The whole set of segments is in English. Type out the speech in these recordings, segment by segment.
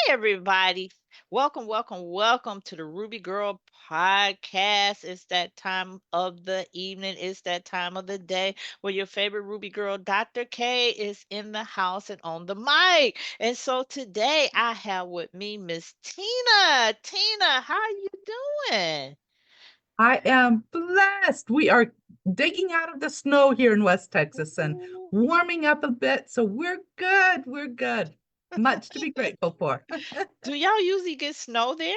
everybody. Welcome, welcome, welcome to the Ruby Girl podcast. It's that time of the evening, it's that time of the day where your favorite Ruby Girl, Dr. K, is in the house and on the mic. And so today I have with me Miss Tina. Tina, how are you doing? I am blessed. We are digging out of the snow here in West Texas and Ooh. warming up a bit. So we're good. We're good. Much to be grateful for. Do y'all usually get snow there?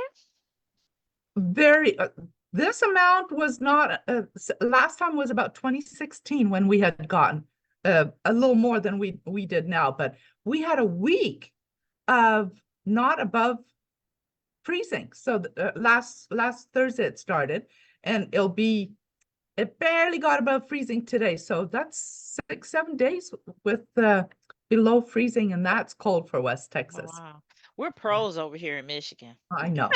Very, this amount was not, last time was about 2016 when we had gotten a little more than we did now, but we had a week of not above freezing. So last Thursday it started, and it barely got above freezing today. So that's 6, 7 days with below freezing, and that's cold for West Oh, Texas. wow. We're pros over here in Michigan. I know.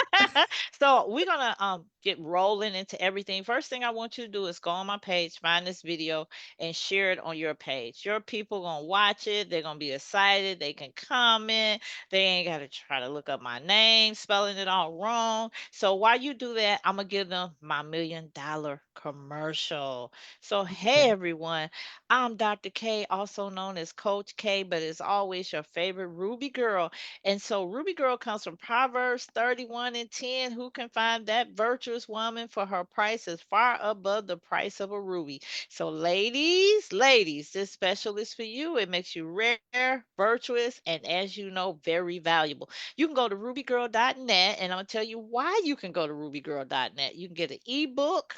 So we're gonna get rolling into everything. First thing I want you to do is go on my page, find this video, and share it on your page. Your people gonna watch it. They're gonna be excited. They can comment. They ain't gotta try to look up my name, spelling it all wrong. So while you do that, I'm gonna give them my $1 million commercial. So hey Okay. everyone, I'm Dr. K, also known as Coach K, but it's always your favorite Ruby girl. And so Ruby Girl comes from Proverbs 31 and 10. Who can find that virtuous woman, for her price is far above the price of a ruby? So, ladies, this special is for you. It makes you rare, virtuous, and as you know, very valuable. You can go to rubygirl.net, and I'm going to tell you why you can go to rubygirl.net. You can get an ebook.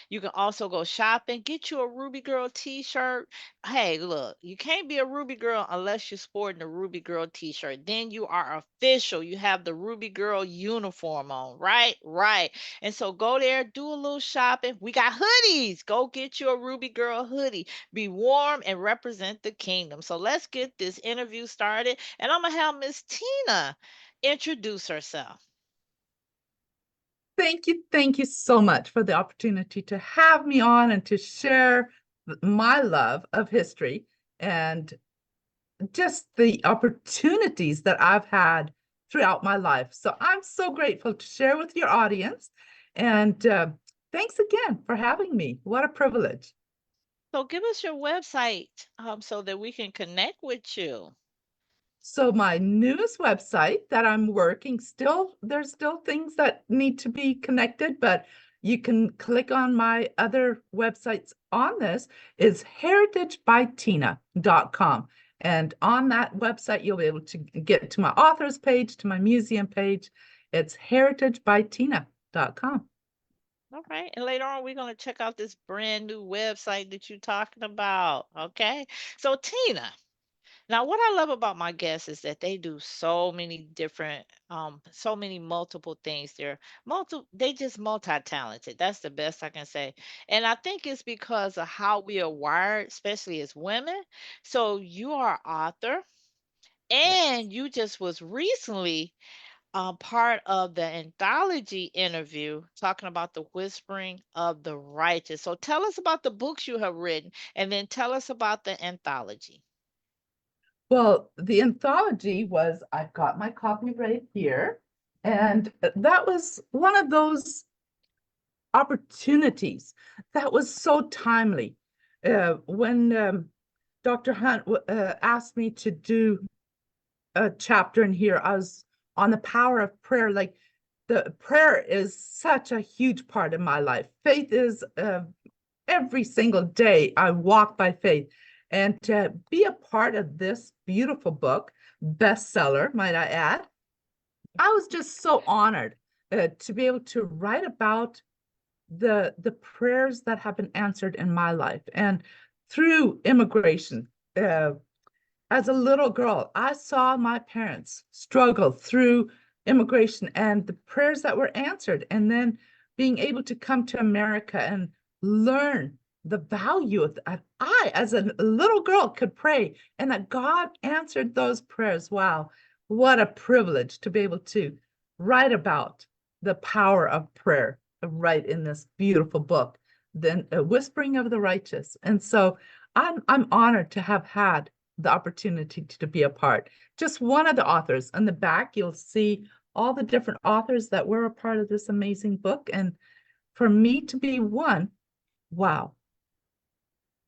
You can also go shopping, get you a Ruby Girl t-shirt. Hey, look, you can't be a Ruby Girl unless you're sporting a Ruby Girl t-shirt. Then you are official. You have the Ruby Girl uniform on, right? Right. And so go there, do a little shopping. We got hoodies. Go get you a Ruby Girl hoodie. Be warm and represent the kingdom. So let's get this interview started. And I'm going to have Miss Tina introduce herself. Thank you so much for the opportunity to have me on and to share my love of history and just the opportunities that I've had throughout my life. So I'm so grateful to share with your audience. And thanks again for having me. What a privilege. So give us your website so that we can connect with you. So my newest website that I'm working still, there's still things that need to be connected, but you can click on my other websites on this is heritagebytina.com. And on that website, you'll be able to get to my authors page, to my museum page. It's heritagebytina.com. All right. And later on, we're going to check out this brand new website that you're talking about. Okay. So, Tina, now what I love about my guests is that they do so many different, so many multiple things. They just multi-talented. That's the best I can say. And I think it's because of how we are wired, especially as women. So, you are an author Yes. and you just was recently part of the anthology interview talking about the whispering of the righteous. So tell us about the books you have written and then tell us about the anthology. Well, the anthology was, I've got my copy right here. And that was one of those opportunities that was so timely. When Dr. Hunt asked me to do a chapter in here, I was on the power of prayer. Like the prayer is such a huge part of my life. Faith is every single day I walk by faith. And to be a part of this beautiful book, bestseller, might I add, I was just so honored to be able to write about the prayers that have been answered in my life and through immigration. As a little girl, I saw my parents struggle through immigration and the prayers that were answered, and then being able to come to America and learn the value of that. I, as a little girl, could pray and that God answered those prayers. Wow, what a privilege to be able to write about the power of prayer, right in this beautiful book, then Whispering of the Righteous. And so I'm honored to have had the opportunity to be a part. Just one of the authors. On the back, you'll see all the different authors that were a part of this amazing book. And for me to be one, wow.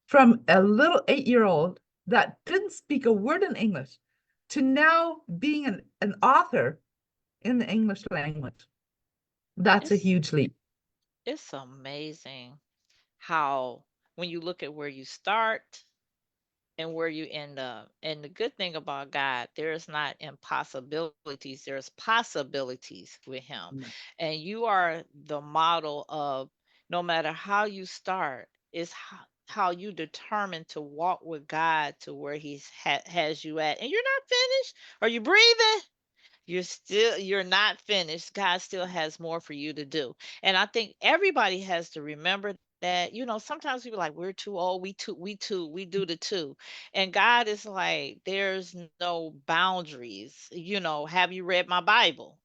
From a little 8-year-old that didn't speak a word in English to now being an author in the English language. That's a It's huge leap. it's amazing how when you look at where you start and where you end up. And the good thing about God, there's not impossibilities, there's possibilities with Him. And you are the model of no matter how you start, is how you determine to walk with God to where has you at. And you're not finished. Are you breathing? You're not finished. God still has more for you to do. And I think everybody has to remember that. Sometimes people like, we're too old, we do the two. And God is like, there's no boundaries. Have you read my Bible?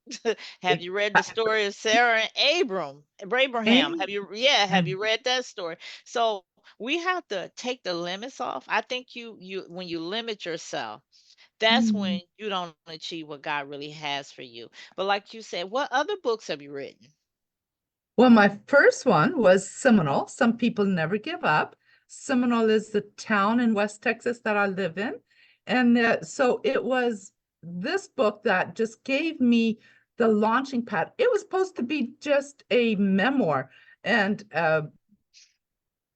Have you read the Exactly. story of Sarah and Abraham? Amen. Have you read that story? So we have to take the limits off. I think you when you limit yourself, that's when Mm. you don't achieve what God really has for you. But like you said, what other books have you written? Well, my first one was Seminole. Some people never give up. Seminole is the town in West Texas that I live in. And so it was this book that just gave me the launching pad. It was supposed to be just a memoir and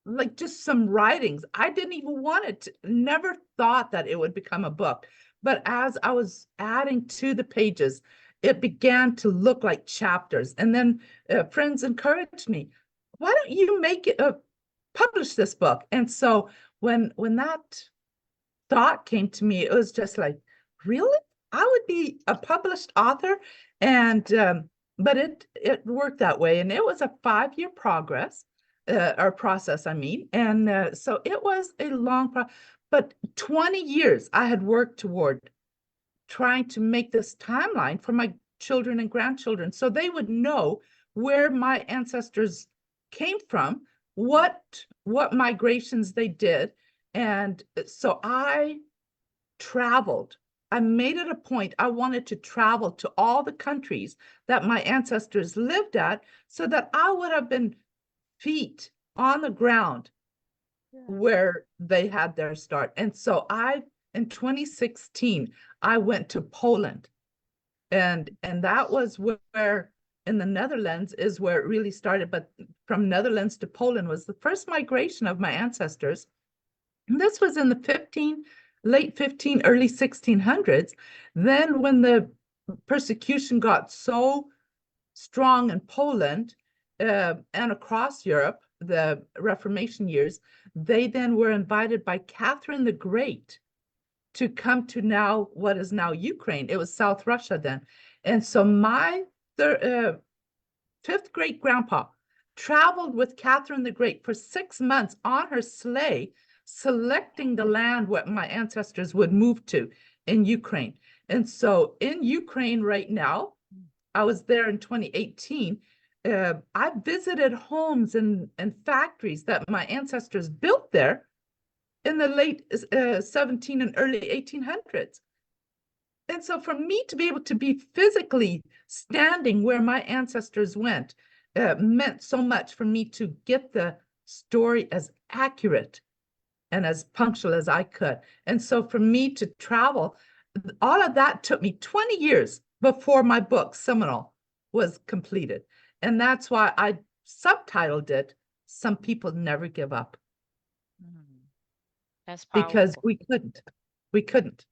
like just some writings. I didn't even want it to, never thought that it would become a book. But as I was adding to the pages, it began to look like chapters. And then friends encouraged me, why don't you make it publish this book? And so when that thought came to me, it was just like, really? I would be a published author. And but it worked that way. And it was a 5-year progress or process, I mean. And so it was a long process. But 20 years I had worked toward trying to make this timeline for my children and grandchildren so they would know where my ancestors came from, what migrations they did. And so I traveled. I made it a point. I wanted to travel to all the countries that my ancestors lived at so that I would have been feet on the ground Yeah. where they had their start. And so in 2016, I went to Poland. And that was where in the Netherlands is where it really started. But from Netherlands to Poland was the first migration of my ancestors. And this was in the late 15, early 1600s. Then when the persecution got so strong in Poland and across Europe, the Reformation years, they then were invited by Catherine the Great to come to now what is now Ukraine. It was South Russia then. And so my fifth great grandpa traveled with Catherine the Great for 6 months on her sleigh, selecting the land where my ancestors would move to in Ukraine. And so in Ukraine right now, I was there in 2018. I visited homes and factories that my ancestors built there in the late 17 and early 1800s. And so for me to be able to be physically standing where my ancestors went meant so much for me to get the story as accurate and as punctual as I could. And so for me to travel, all of that took me 20 years before my book, Seminole, was completed. And that's why I subtitled it, Some People Never Give Up, Mm, that's because powerful. we couldn't. We couldn't.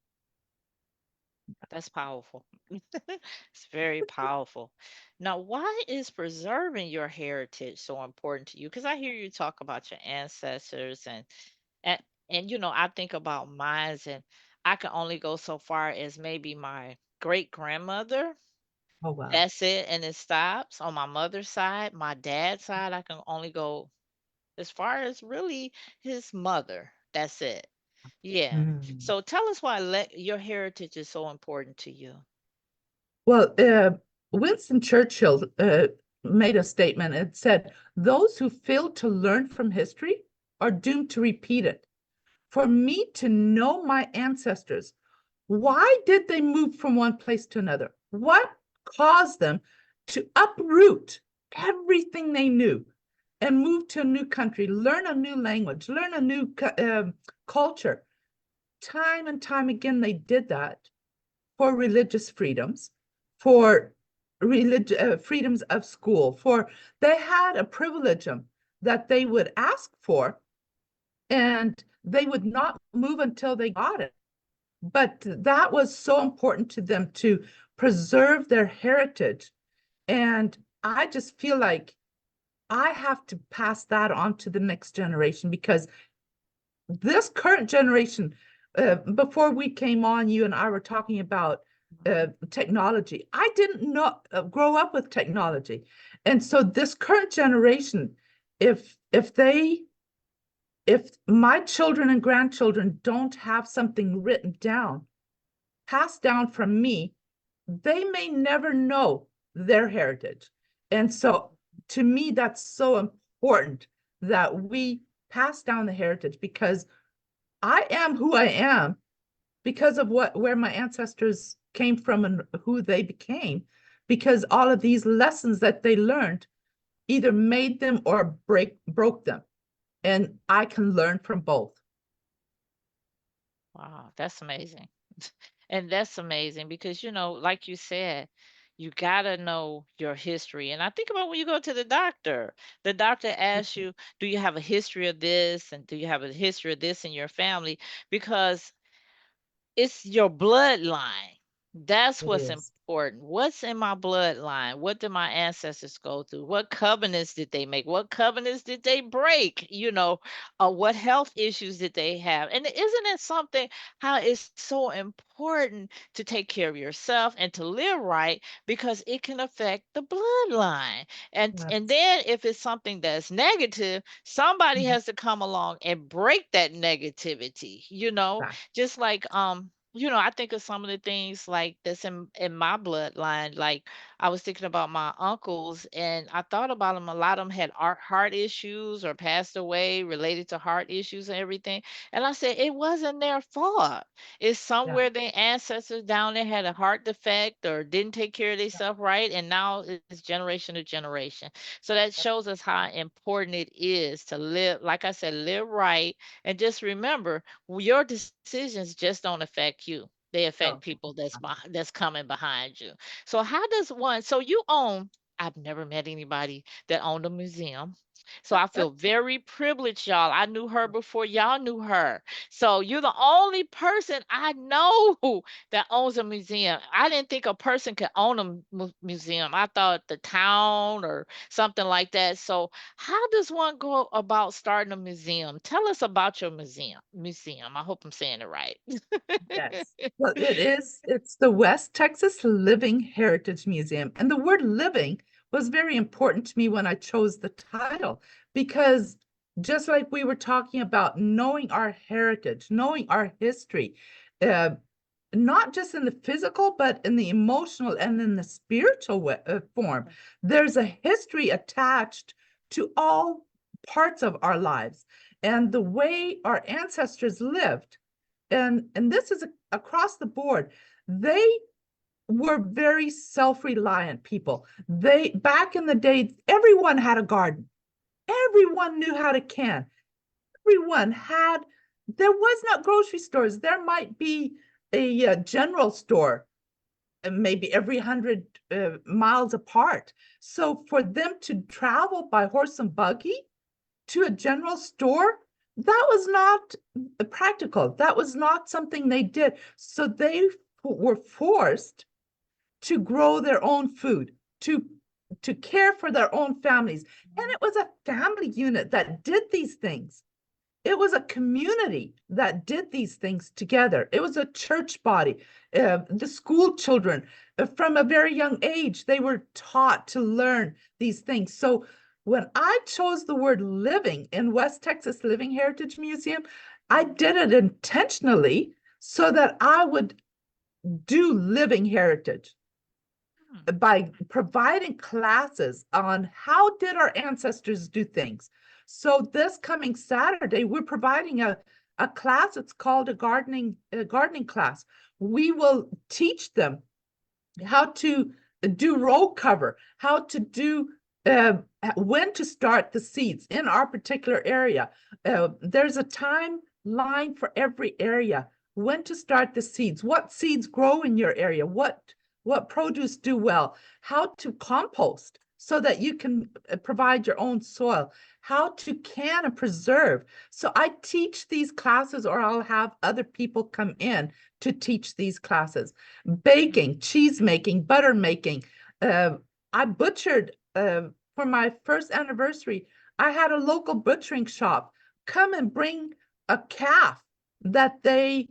That's powerful. It's very powerful. Now, why is preserving your heritage so important to you? Because I hear you talk about your ancestors and I think about mine, and I can only go so far as maybe my great grandmother. Oh, wow. That's it, and it stops on my mother's side. My dad's side, I can only go as far as really his mother. That's it. Yeah. Mm. So tell us why your heritage is so important to you. Well, Winston Churchill made a statement. It said, those who fail to learn from history are doomed to repeat it. for me to know my ancestors. Why did they move from one place to another? What caused them to uproot everything they knew and move to a new country, learn a new language, learn a new culture? Time and time again, they did that for religious freedoms, for freedoms of school, for they had a privilege that they would ask for, and they would not move until they got it. But that was so important to them to preserve their heritage. And I just feel like I have to pass that on to the next generation, because this current generation, before we came on, you and I were talking about technology. I didn't know grow up with technology, and so this current generation, if my children and grandchildren don't have something written down, passed down from me, they may never know their heritage. And so to me, that's so important that we pass down the heritage, because I am who I am because of where my ancestors came from and who they became, because all of these lessons that they learned either made them or broke them. And I can learn from both. Wow, that's amazing. And that's amazing because, like you said, you got to know your history. And I think about when you go to the doctor asks you, do you have a history of this? And do you have a history of this in your family? Because it's your bloodline. That's It what's is. important. What's in my bloodline? What did my ancestors go through? What covenants did they make? What covenants did they break? What health issues did they have? And isn't it something how it's so important to take care of yourself and to live right because it can affect the bloodline. And That's then if it's something that's negative, somebody mhm, has to come along and break that negativity, that. just like I think of some of the things like that's in my bloodline. Like I was thinking about my uncles, and I thought about them. A lot of them had heart issues or passed away related to heart issues and everything. And I said it wasn't their fault. It's Yeah. somewhere their ancestors down there had a heart defect or didn't take care of themselves right, and now it's generation to generation. So that shows us how important it is to live, like I said, live right, and just remember your decisions just don't affect you. They affect No. people that's coming behind you. So how does one so you own I've never met anybody that owned a museum. So I feel very privileged, y'all. I knew her before y'all knew her. So you're the only person I know that owns a museum. I didn't think a person could own a museum. I thought the town or something like that. So how does one go about starting a museum? Tell us about your museum. I hope I'm saying it right. Yes. Well, it is. It's the West Texas Living Heritage Museum. And the word living was very important to me when I chose the title, because just like we were talking about knowing our heritage, knowing our history, uh, not just in the physical, but in the emotional and in the spiritual form, there's a history attached to all parts of our lives and the way our ancestors lived. And this is across the board. They were very self-reliant people. They back in the day, everyone had a garden. Everyone knew how to can. Everyone had. There was not grocery stores. There might be a general store, maybe every 100 miles apart. So for them to travel by horse and buggy to a general store, that was not practical. That was not something they did. So they were forced to grow their own food, to care for their own families. And it was a family unit that did these things. It was a community that did these things together. It was a church body. The school children, from a very young age, they were taught to learn these things. So when I chose the word living in West Texas Living Heritage Museum, I did it intentionally so that I would do living heritage Hmm. by providing classes on how did our ancestors do things. So this coming Saturday, we're providing a class. It's called a gardening class. We will teach them how to do row cover, how to do uh, when to start the seeds in our particular area. There's a timeline for every area. When to start the seeds, what seeds grow in your area, what produce do well, how to compost so that you can provide your own soil, how to can and preserve. So I teach these classes, or I'll have other people come in to teach these classes. Baking, cheese making, butter making. Uh, I butchered for my first anniversary. I had a local butchering shop come and bring a calf that they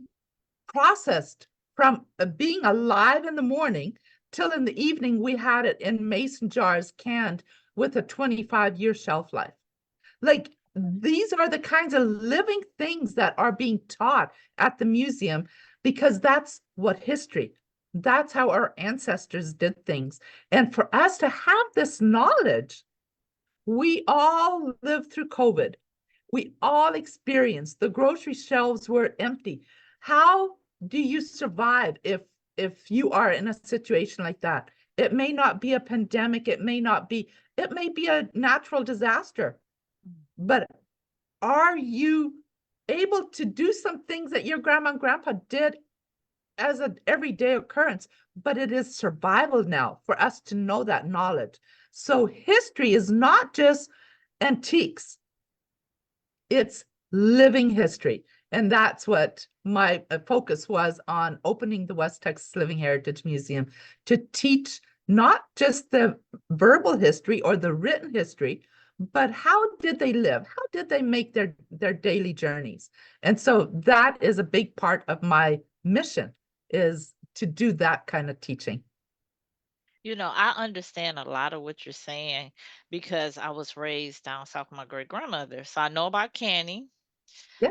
processed from being alive in the morning till in the evening. We had it in mason jars, canned with a 25-year shelf life. Like, these are the kinds of living things that are being taught at the museum, because that's what history, that's how our ancestors did things. And for us to have this knowledge, we all lived through COVID. We all experienced the grocery shelves were empty. How do you survive if you are in a situation like that? It may not be a pandemic, it may be a natural disaster, but are you able to do some things that your grandma and grandpa did as an everyday occurrence? But it is survival now for us to know that knowledge. So history is not just antiques, it's living history. And that's what my focus was on opening the West Texas Living Heritage Museum, to teach not just the verbal history or the written history, but how did they live? How did they make their daily journeys? And so that is a big part of my mission, is to do that kind of teaching. I understand a lot of what you're saying because I was raised down south with my great grandmother. So I know about canning.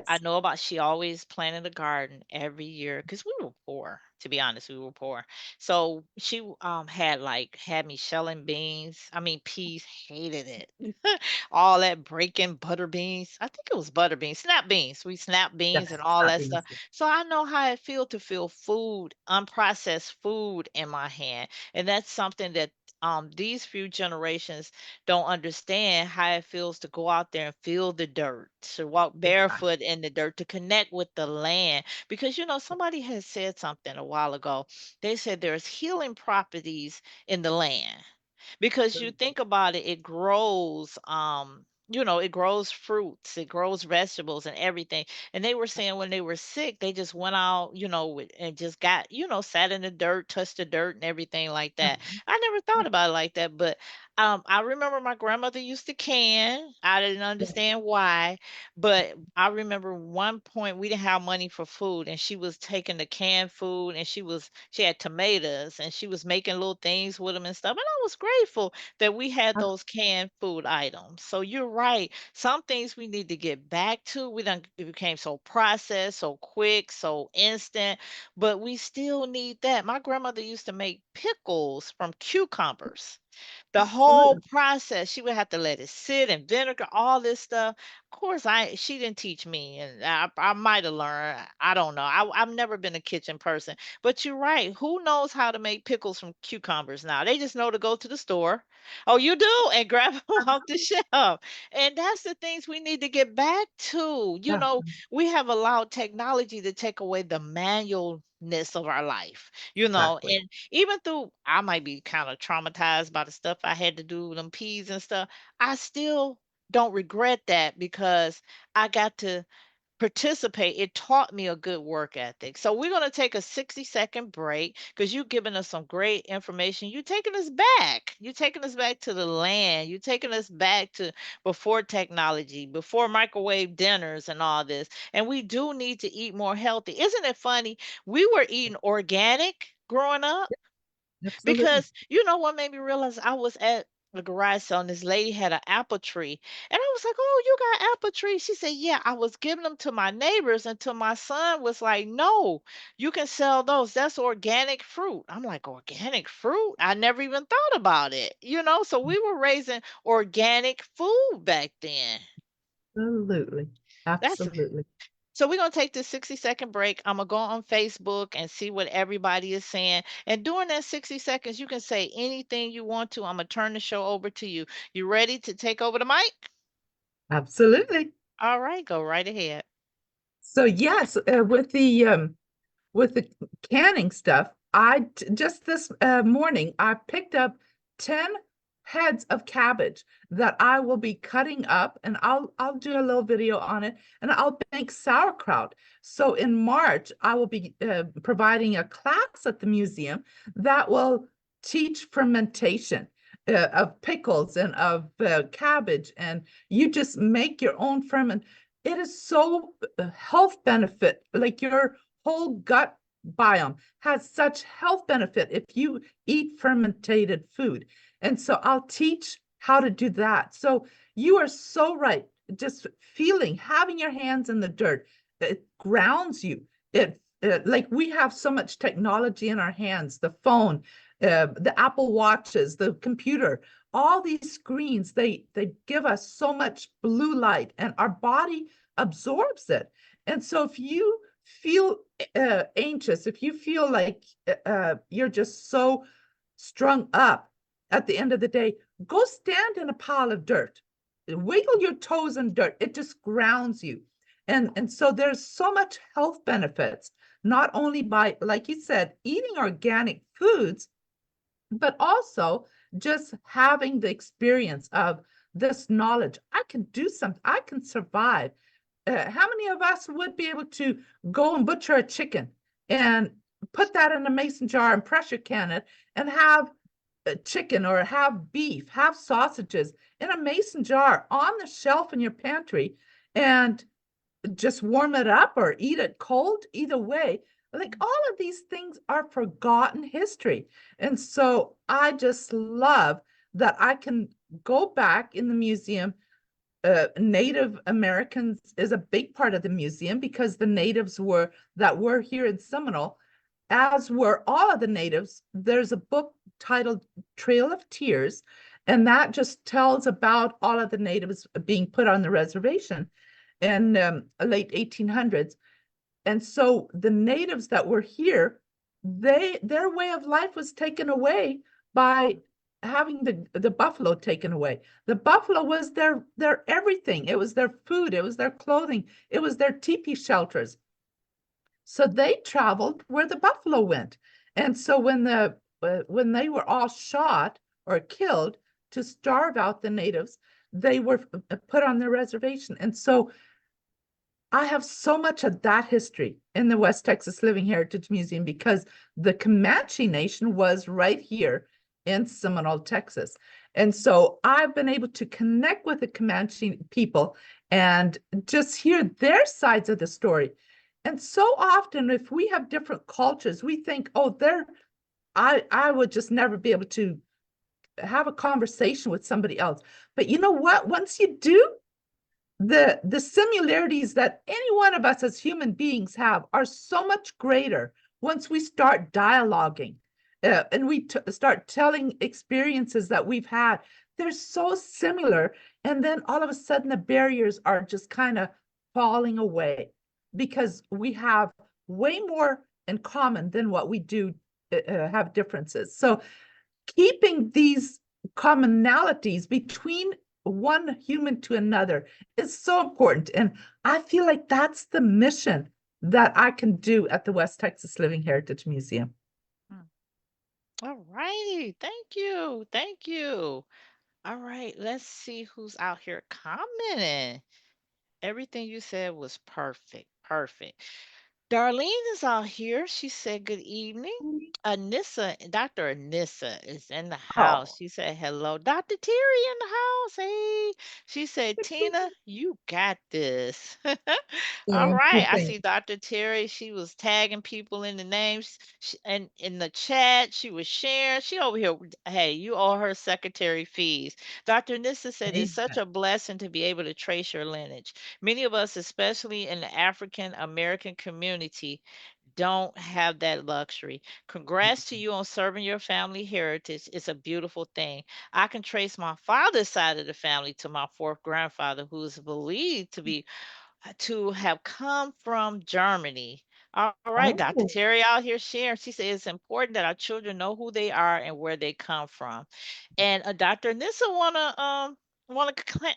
I Yes, know about she always planted a garden every year because we were poor. To be honest, we were poor. So she had me shelling beans. I mean peas, hated it. All that breaking butter beans. I think it was butter beans, snap beans. We snap beans and yes, all that that stuff. means So I know how it feel to feel food, unprocessed food in my hand. And that's something that these few generations don't understand how it feels to go out there and feel the dirt, to walk exactly. barefoot in the dirt, to connect with the land. Because, somebody has said something a while ago. They said there's healing properties in the land. Because you think about it, it grows, it grows fruits, it grows vegetables and everything. And they were saying when they were sick, they just went out, and just got, sat in the dirt, touched the dirt and everything like that. I never thought about it like that, but I remember my grandmother used to can. I didn't understand why, but I remember one point we didn't have money for food, and she was taking the canned food, and she had tomatoes, and she was making little things with them and stuff. And I was grateful that we had those canned food items. So you're right. Some things we need to get back to. We done it became so processed, so quick, so instant, but we still need that. My grandmother used to make pickles from cucumbers. The whole Absolutely. process, she would have to let it sit and vinegar, all this stuff. Of course, she didn't teach me, and I might have learned. I don't know. I've never been a kitchen person, but you're right. Who knows how to make pickles from cucumbers now? They just know to go to the store. Oh, you do, and grab them off the shelf. And that's the things we need to get back to. Yeah, We have allowed technology to take away the manualness of our life. exactly. And even though I might be kind of traumatized by the stuff I had to do with them peas and stuff, I still don't regret that because I got to participate. It taught me a good work ethic. So we're going to take a 60-second break because you've given us some great information. You're taking us back. You're taking us back to the land. You're taking us back to before technology, before microwave dinners and all this. And we do need to eat more healthy. Isn't it funny? We were eating organic growing up. Absolutely. Because you know what made me realize I was at the garage sale and this lady had an apple tree. And I was like, "Oh, you got apple trees?" She said, "Yeah, I was giving them to my neighbors until my son was like, 'No, you can sell those. That's organic fruit.'" I'm like, "Organic fruit? I never even thought about it." So we were raising organic food back then. Absolutely. That's Absolutely. So we're gonna take this 60-second break. I'm gonna go on Facebook and see what everybody is saying. And during that 60 seconds, you can say anything you want to. I'm gonna turn the show over to you. You ready to take over the mic? Absolutely. All right, go right ahead. So yes, with the canning stuff, just this morning I picked up 10 heads of cabbage that I will be cutting up, and I'll do a little video on it, and I'll make sauerkraut. So in March I will be providing a class at the museum that will teach fermentation of pickles and of cabbage, and you just make your own ferment. It is so health benefit, like your whole gut biome has such health benefit if you eat fermented food. And so I'll teach how to do that. So you are so right. Just feeling, having your hands in the dirt, it grounds you. Like we have so much technology in our hands, the phone, the Apple Watches, the computer, all these screens, they give us so much blue light and our body absorbs it. And so if you feel anxious, if you feel like you're just so strung up at the end of the day, go stand in a pile of dirt. Wiggle your toes in dirt. It just grounds you. And so there's so much health benefits, not only by, like you said, eating organic foods, but also just having the experience of this knowledge. I can do something, I can survive. How many of us would be able to go and butcher a chicken and put that in a mason jar and pressure can it and have chicken or have beef, have sausages in a mason jar on the shelf in your pantry and just warm it up or eat it cold, either way. Like all of these things are forgotten history. And so I just love that I can go back in the museum. Native Americans is a big part of the museum because the natives were here in Seminole, as were all of the natives. There's a book titled Trail of Tears, and that just tells about all of the natives being put on the reservation in late 1800s. And so the natives that were here, their way of life was taken away by having the buffalo taken away. The buffalo was their everything. It was their food, it was their clothing, it was their teepee shelters. So they traveled where the buffalo went. And so when they were all shot or killed to starve out the natives, they were put on the reservation. And so I have so much of that history in the West Texas Living Heritage Museum because the Comanche Nation was right here in Seminole, Texas. And so I've been able to connect with the Comanche people and just hear their sides of the story. And so often, if we have different cultures, we think, oh, I would just never be able to have a conversation with somebody else. But you know what? Once you do, the similarities that any one of us as human beings have are so much greater once we start dialoguing and we start telling experiences that we've had. They're so similar, and then all of a sudden the barriers are just kind of falling away because we have way more in common than what we do have differences. So keeping these commonalities between one human to another is so important. And I feel like that's the mission that I can do at the West Texas Living Heritage Museum. Mm. All righty. Thank you. Thank you. All right, let's see who's out here commenting. Everything you said was perfect. Perfect. Darlene is out here. She said, "Good evening." Anissa, Dr. Anissa is in the house. Oh, She said, "Hello." Dr. Terry in the house. Hey. She said, "Tina, you got this." All thank you, right. I thank see Dr. Terry. She was tagging people in the names and in the chat. She was sharing. She over here. Hey, you owe her secretary fees. Dr. Anissa said, "It's you. such a blessing to be able to trace your lineage. Many of us, especially in the African American community, don't have that luxury. Congrats to you on serving your family heritage. It's a beautiful thing. I can trace my father's side of the family to my fourth grandfather, who is believed to be to have come from Germany. All right, Dr. Oh, Terry out here sharing. She said it's important that our children know who they are and where they come from. And Dr. Nissa want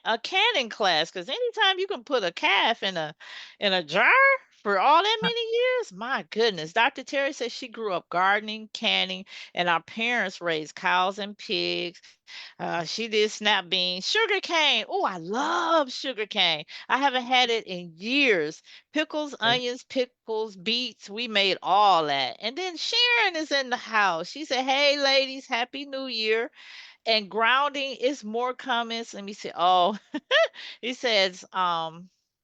a canning class because anytime you can put a calf in a jar for all that many years, my goodness. Dr. Terry says she grew up gardening, canning, and our parents raised cows and pigs. She did snap beans, sugar cane. Oh, I love sugar cane. I haven't had it in years. Pickles, okay. onions, pickles, beets. We made all that. And then Sharon is in the house. She said, "Hey, ladies, Happy New Year." And grounding is more comments. Let me see. Oh, he says,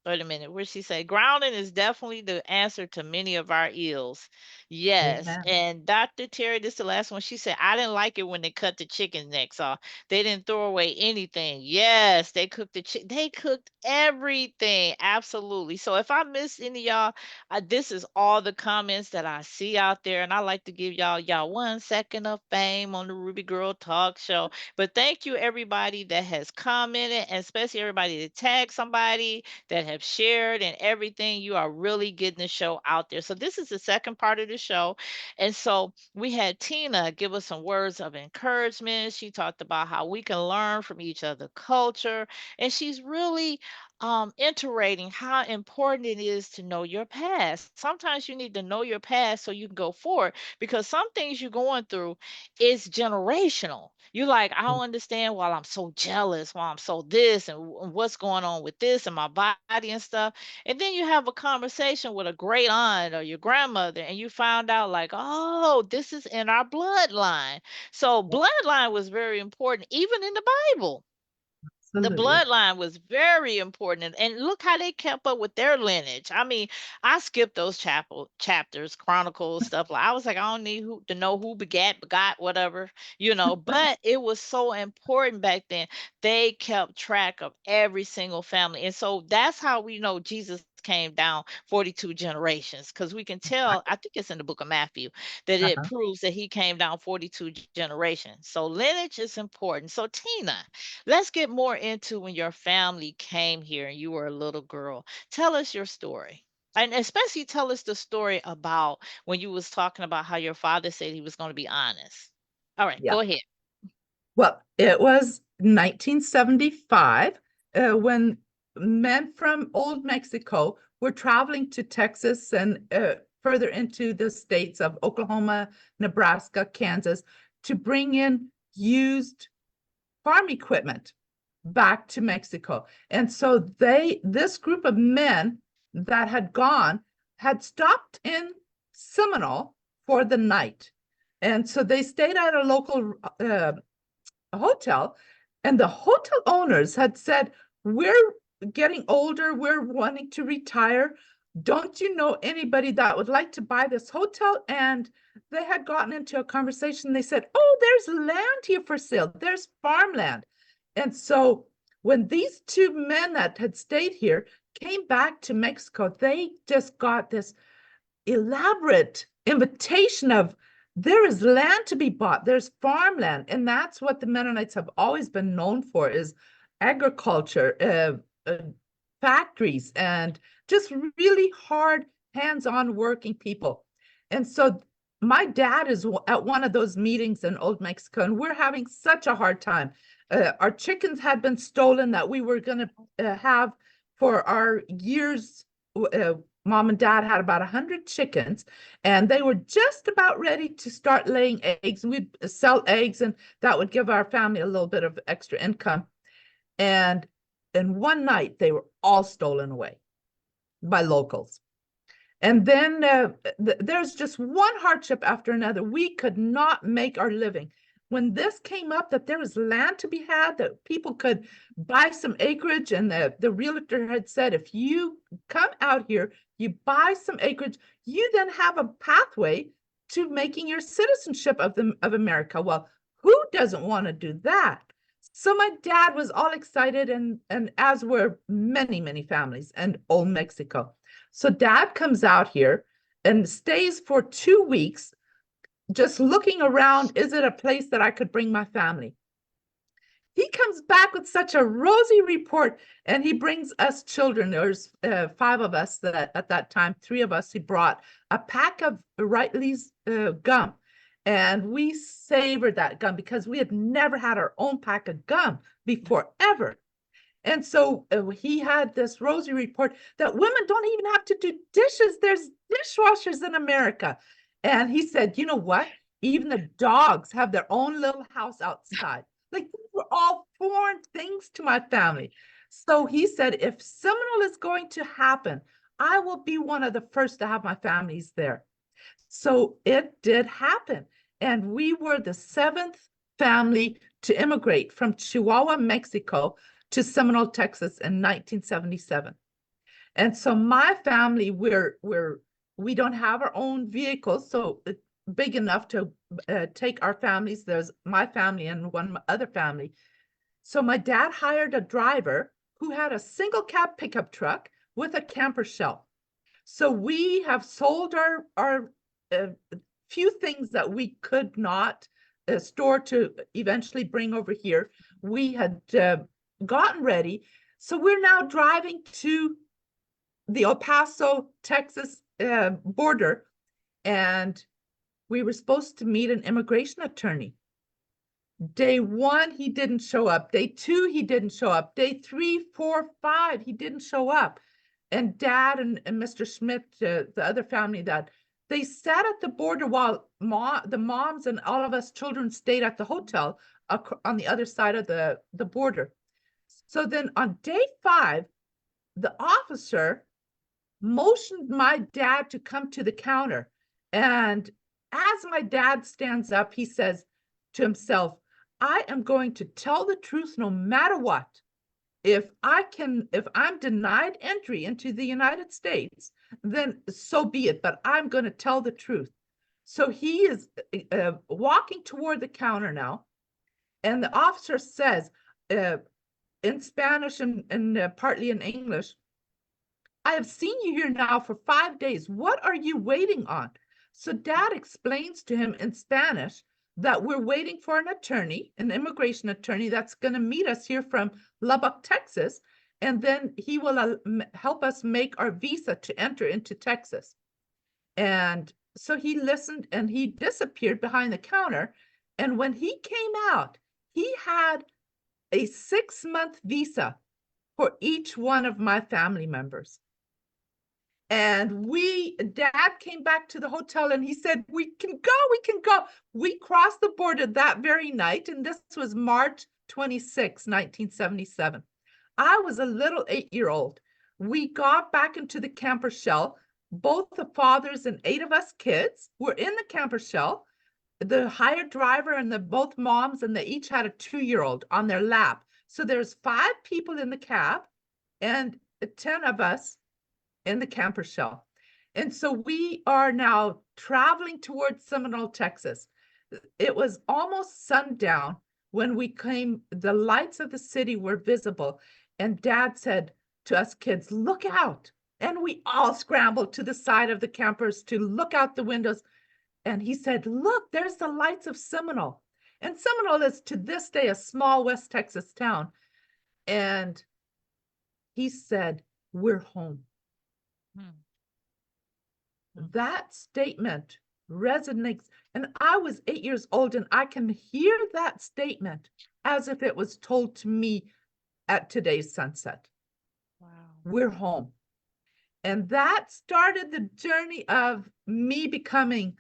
wait a minute, where she say grounding is definitely the answer to many of our ills. Yes. Amen. And Dr. Terry, this is the last one. She said, I didn't like it when they cut the chicken necks off. They didn't throw away anything. Yes, they cooked they cooked everything. Absolutely. So if I missed any of y'all, this is all the comments that I see out there. And I like to give y'all 1 second of fame on the Ruby Girl Talk Show. But thank you everybody that has commented, and especially everybody that tagged somebody, that have shared and everything. You are really getting the show out there. So this is the second part of the show. And so we had Tina give us some words of encouragement. She talked about how we can learn from each other culture. And she's really iterating how important it is to know your past. Sometimes you need to know your past so you can go forward because some things you're going through is generational. You like, I don't understand why I'm so jealous, why I'm so this, and what's going on with this and my body and stuff. And then you have a conversation with a great aunt or your grandmother, and you find out, like, oh, this is in our bloodline. So, bloodline was very important, even in the Bible. The Absolutely. bloodline was very important, and look how they kept up with their lineage. I mean, I skipped those chapters, chronicles, stuff like I was like, I don't need who to know who begot, whatever, but it was so important back then. They kept track of every single family. And so that's how we know Jesus came down 42 generations, because we can tell, I think it's in the book of Matthew, that it Uh-huh. proves that he came down 42 generations. So lineage is important. So Tina, let's get more into when your family came here and you were a little girl. Tell us your story. And especially tell us the story about when you was talking about how your father said he was going to be honest. All right, Yeah. go ahead. Well, it was 1975 when men from old Mexico were traveling to Texas and further into the states of Oklahoma, Nebraska, Kansas to bring in used farm equipment back to Mexico. And so this group of men that had gone had stopped in Seminole for the night. And so they stayed at a local hotel, and the hotel owners had said, we're getting older, we're wanting to retire. Don't you know anybody that would like to buy this hotel? And they had gotten into a conversation. They said, oh, there's land here for sale, there's farmland. And so when these two men that had stayed here came back to Mexico, they just got this elaborate invitation of there is land to be bought, there's farmland. And that's what the Mennonites have always been known for, is agriculture, factories, and just really hard hands-on working people. And so my dad is at one of those meetings in old Mexico, and we're having such a hard time. Our chickens had been stolen that we were going to have for our years. Mom and dad had about 100 chickens, and they were just about ready to start laying eggs. We'd sell eggs, and that would give our family a little bit of extra income. And in one night, they were all stolen away by locals. And then there's just one hardship after another. We could not make our living. When this came up that there was land to be had, that people could buy some acreage, and the realtor had said, if you come out here, you buy some acreage, you then have a pathway to making your citizenship of America. Well, who doesn't want to do that? So my dad was all excited, and as were many, many families in old Mexico. So dad comes out here and stays for 2 weeks, just looking around. Is it a place that I could bring my family? he comes back with such a rosy report, and he brings us children. There's five of us that at that time, three of us, he brought a pack of Wrigley's gum. And we savored that gum because we had never had our own pack of gum before, ever. And so he had this rosy report that women don't even have to do dishes. There's dishwashers in America. And he said, you know what? Even the dogs have their own little house outside. Like, these were all foreign things to my family. So he said, if Seminole is going to happen, I will be one of the first to have my families there. So it did happen. And we were the seventh family to immigrate from Chihuahua, Mexico to Seminole, Texas in 1977. And so my family, we don't have our own vehicles, so big enough to take our families. There's my family and one other family. So my dad hired a driver who had a single cab pickup truck with a camper shell. So we have sold our few things that we could not store to eventually bring over here. We had gotten ready. So we're now driving to the El Paso, Texas border, and we were supposed to meet an immigration attorney. Day one, he didn't show up. Day two, he didn't show up. Day 3, 4, 5, he didn't show up. And Dad and Mr. Schmidt, the other family, that they sat at the border while the moms and all of us children stayed at the hotel on the other side of the border. So then on day 5, the officer motioned my dad to come to the counter. And as my dad stands up, he says to himself, I am going to tell the truth no matter what. If I'm denied entry into the United States, then so be it, but I'm going to tell the truth. So he is walking toward the counter now, and the officer says in Spanish and partly in English, I have seen you here now for 5 days. What are you waiting on? So Dad explains to him in Spanish that we're waiting for an attorney, an immigration attorney that's going to meet us here from Lubbock, Texas, and then he will help us make our visa to enter into Texas. And so he listened and he disappeared behind the counter. And when he came out, he had a 6-month visa for each one of my family members. And Dad came back to the hotel and he said, we can go. We crossed the border that very night. And this was March 26, 1977. I was a little 8-year-old. We got back into the camper shell. Both the fathers and 8 of us kids were in the camper shell. The hired driver and both moms, and they each had a 2-year-old on their lap. So there's 5 people in the cab and 10 of us in the camper shell. And so we are now traveling towards Seminole, Texas. It was almost sundown when we came. The lights of the city were visible. And Dad said to us kids, look out. And we all scrambled to the side of the campers to look out the windows. And he said, look, there's the lights of Seminole. And Seminole is to this day a small West Texas town. And he said, we're home. That statement resonates. And I was 8 years old, and I can hear that statement as if it was told to me at today's sunset. Wow. We're home. And that started the journey of me becoming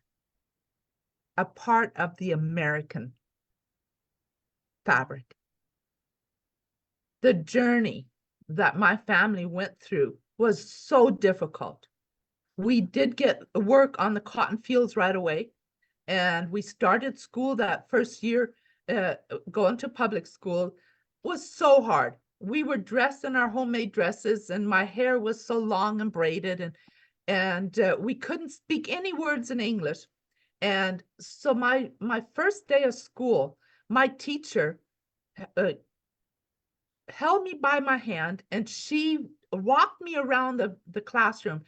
a part of the American fabric. The journey that my family went through was so difficult. We did get work on the cotton fields right away, and we started school that first year. Going to public school was so hard. We were dressed in our homemade dresses, and my hair was so long and braided, and we couldn't speak any words in English. And so my first day of school, my teacher held me by my hand, and she walked me around the classroom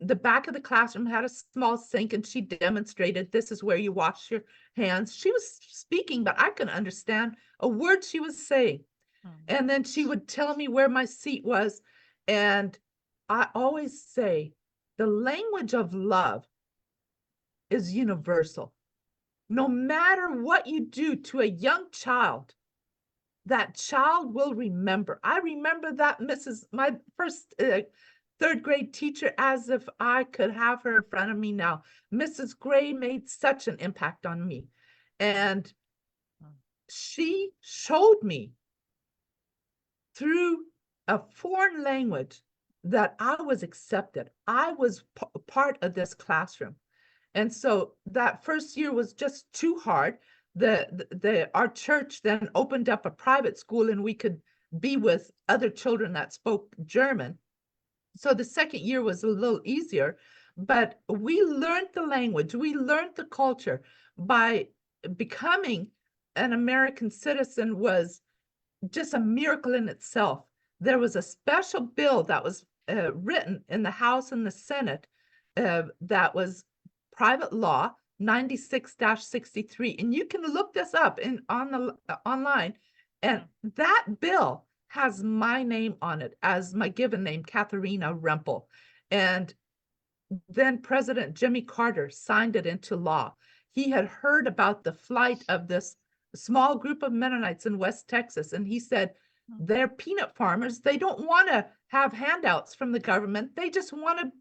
the back of the classroom had a small sink, and she demonstrated this is where you wash your hands. She was speaking, but I couldn't understand a word she was saying. Mm. And then she would tell me where my seat was. And I always say the language of love is universal. No matter what you do to a young child, that child will remember. I remember that my first third grade teacher as if I could have her in front of me now. Mrs. Gray made such an impact on me. And Mm. she showed me through a foreign language that I was accepted. I was part of this classroom. And so that first year was just too hard. Our church then opened up a private school, and we could be with other children that spoke German. So the second year was a little easier, but we learned the language, we learned the culture. By becoming an American citizen was just a miracle in itself. There was a special bill that was written in the House and the Senate that was private law 96-63, and you can look this up online. And Mm. that bill has my name on it as my given name, Katharina Rempel. And then President Jimmy Carter signed it into law. He had heard about the flight of this small group of Mennonites in West Texas, and he said, Mm. they're peanut farmers. They don't want to have handouts from the government. They just want to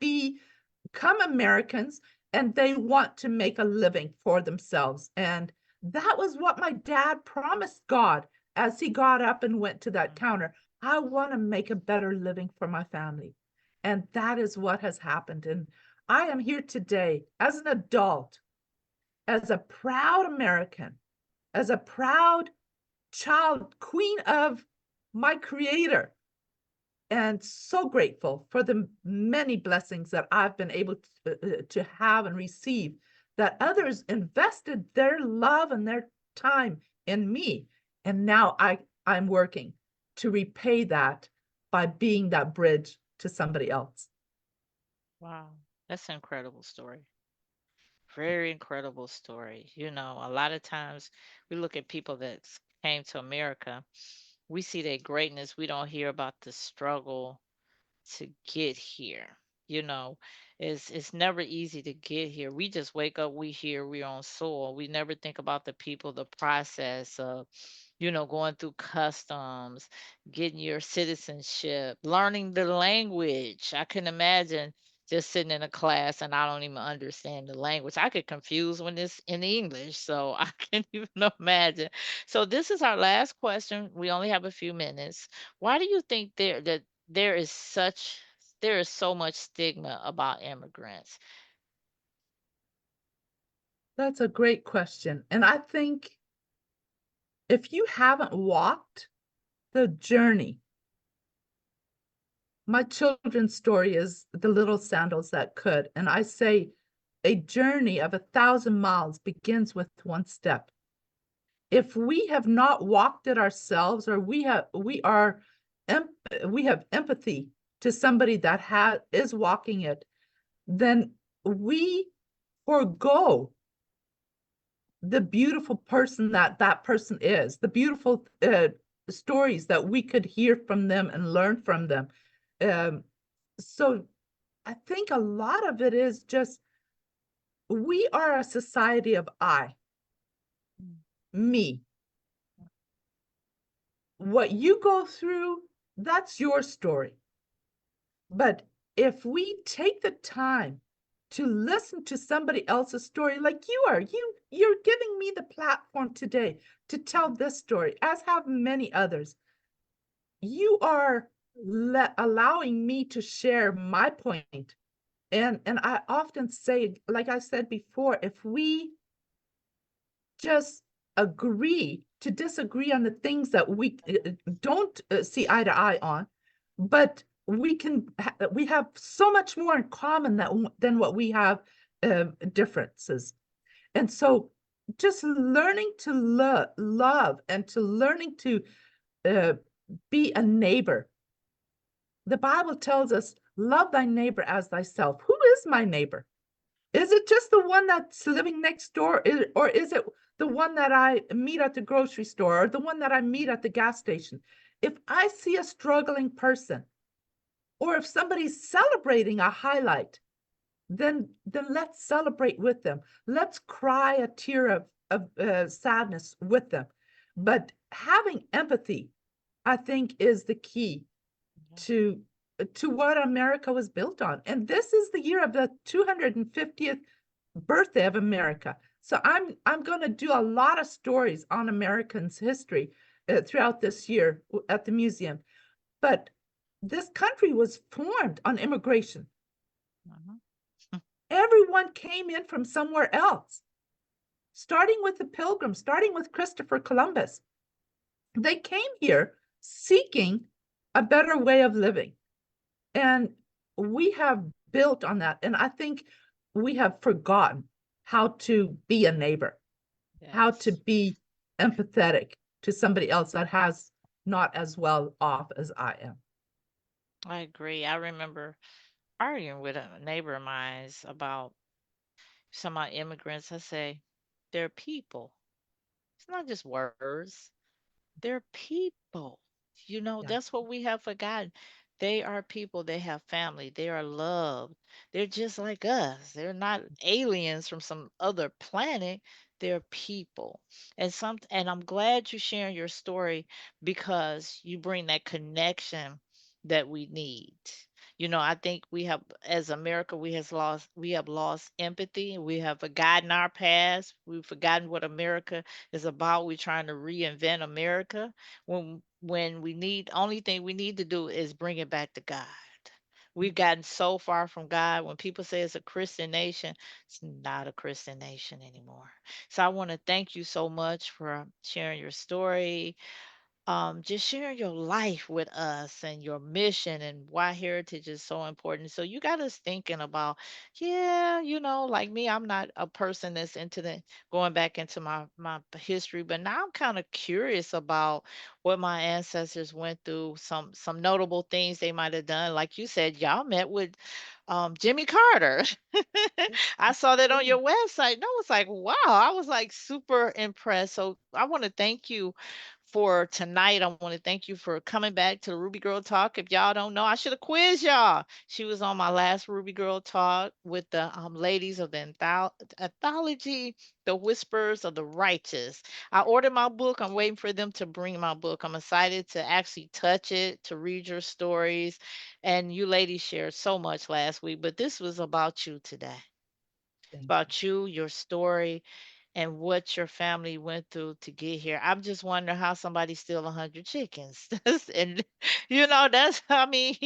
become Americans, and they want to make a living for themselves. And that was what my dad promised God as he got up and went to that Mm. counter. I want to make a better living for my family. And that is what has happened. And I am here today as an adult, as a proud American, as a proud child, queen of my creator, and so grateful for the many blessings that I've been able to have and receive, that others invested their love and their time in me. And now I'm working to repay that by being that bridge to somebody else. Wow. That's an incredible story. Very incredible story. A lot of times we look at people that came to America, we see their greatness. We don't hear about the struggle to get here. You know, it's never easy to get here. We just wake up, we here, we're on soil. We never think about the people, the process of, going through customs, getting your citizenship, learning the language. I can imagine just sitting in a class and I don't even understand the language. I get confused when it's in English, so I can't even imagine. So this is our last question. We only have a few minutes. Why do you think there is such there is so much stigma about immigrants? That's a great question. And I think if you haven't walked the journey, my children's story is the little sandals that could. And I say a journey of 1,000 miles begins with one step. If we have not walked it ourselves, or we have empathy to somebody that is walking it, then we forego the beautiful person that person is, the beautiful stories that we could hear from them and learn from them. Um, so I think a lot of it is just we are a society of I, Mm. me. What you go through, that's your story. But if we take the time to listen to somebody else's story, like you're giving me the platform today to tell this story, as have many others. You are allowing me to share my point. And I often say, like I said before, if we just agree to disagree on the things that we don't see eye to eye on, but we have so much more in common than what we have differences. And so just learning to love and to learning to uh, be a neighbor. The Bible tells us love thy neighbor as thyself. Who is my neighbor? Is it just the one that's living next door? Or is it the one that I meet at the grocery store or the one that I meet at the gas station? If I see a struggling person, or if somebody's celebrating a highlight, then let's celebrate with them. Let's cry a tear of sadness with them. But having empathy, I think, is the key Yeah. to what America was built on. And this is the year of the 250th birthday of America. So I'm going to do a lot of stories on Americans' history throughout this year at the museum. But this country was formed on immigration. Mhm. Everyone came in from somewhere else, starting with the Pilgrims, starting with Christopher Columbus. They came here seeking a better way of living. And we have built on that. And I think we have forgotten how to be a neighbor, how to Yes, be empathetic to somebody else that has not as well off as I am. I agree. I remember arguing with a neighbor of mine about some of my immigrants. I say, they're people. It's not just words. They're people. Yeah. That's what we have forgotten. They are people. They have family. They are loved. They're just like us. They're not aliens from some other planet. They're people. And I'm glad you're sharing your story because you bring that connection that we need. I think we have, as America, we have lost empathy. We have forgotten our past. We've forgotten what America is about. We're trying to reinvent America when we need only thing we need to do is bring it back to God. We've gotten so far from God. When people say it's a Christian nation, it's not a Christian nation anymore. So I want to thank you so much for sharing your story, just sharing your life with us and your mission and why heritage is so important. So you got us thinking about, yeah, like me, I'm not a person that's into the going back into my history, but now I'm kind of curious about what my ancestors went through, some notable things they might have done. Like you said, y'all met with Jimmy Carter. I saw that on your website. And I was like, wow, I was like super impressed. So I want to thank you for tonight. I want to thank you for coming back to the Ruby Girl Talk. If y'all don't know, I should have quizzed y'all. She was on my last Ruby Girl Talk with the ladies of the anthology, The Whispers of the Righteous. I ordered my book. I'm waiting for them to bring my book. I'm excited to actually touch it, to read your stories. And you ladies shared so much last week, but this was about you today. It's Thank you. about you, your story, and what your family went through to get here. I'm just wondering how somebody steal 100 chickens. And that's I mean,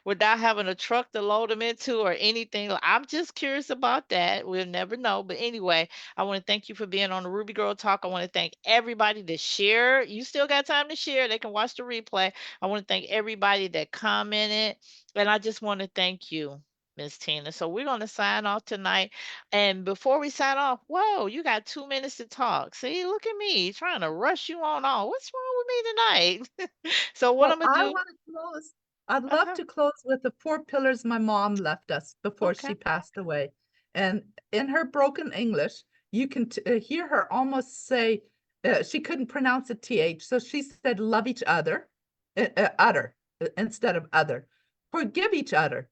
without having a truck to load them into or anything. I'm just curious about that. We'll never know. But anyway, I want to thank you for being on the Ruby Girl Talk. I want to thank everybody that shared. You still got time to share. They can watch the replay. I want to thank everybody that commented. And I just want to thank you, Miss Tina. So we're going to sign off tonight. And before we sign off, whoa, you got 2 minutes to talk. See, look at me trying to rush you on off. What's wrong with me tonight? So what I'm Well, gonna I do? want to close. I'd love Uh-huh. to close with the four pillars my mom left us before Okay. she passed away. And in her broken English, you can hear her almost say, she couldn't pronounce a TH. So she said, love each other, utter, instead of other. Forgive each other,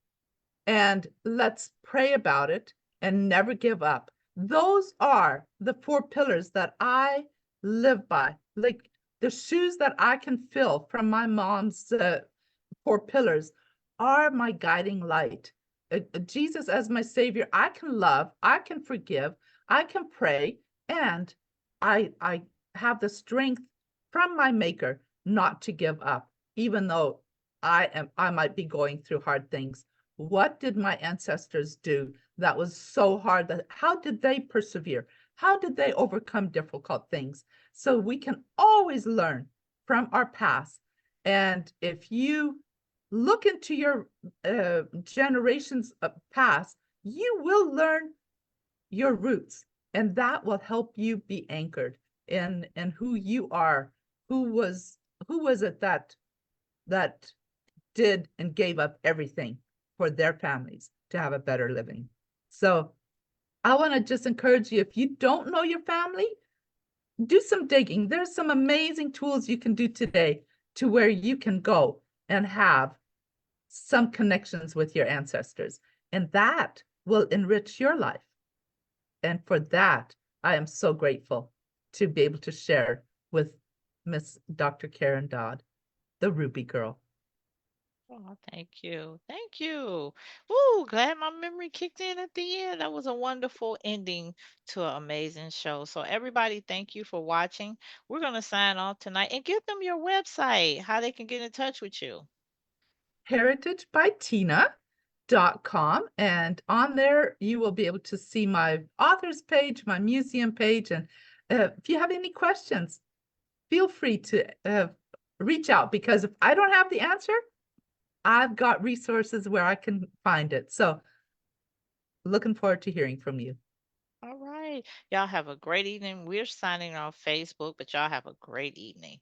and let's pray about it and never give up. Those are the four pillars that I live by. Like the shoes that I can fill from my mom's four pillars are my guiding light. Jesus as my savior, I can love, I can forgive, I can pray, and I have the strength from my maker not to give up, even though I might be going through hard things. What did my ancestors do that was so hard? That how did they persevere? How did they overcome difficult things? So we can always learn from our past. And if you look into your generations of past, you will learn your roots, and that will help you be anchored in who you are. Who was who was it that did and gave up everything for their families to have a better living. So I want to just encourage you, if you don't know your family, do some digging. There's some amazing tools you can do today to where you can go and have some connections with your ancestors, and that will enrich your life. And for that, I am so grateful to be able to share with Miss Dr. Karen Dodd, the Ruby Girl. Oh, thank you. Thank you. Woo, glad my memory kicked in at the end. That was a wonderful ending to an amazing show. So, everybody, thank you for watching. We're going to sign off tonight and give them your website, how they can get in touch with you. heritagebytina.com. And on there, you will be able to see my authors page, my museum page. And if you have any questions, feel free to reach out, because if I don't have the answer, I've got resources where I can find it. So looking forward to hearing from you. All right. Y'all have a great evening. We're signing off Facebook, but y'all have a great evening.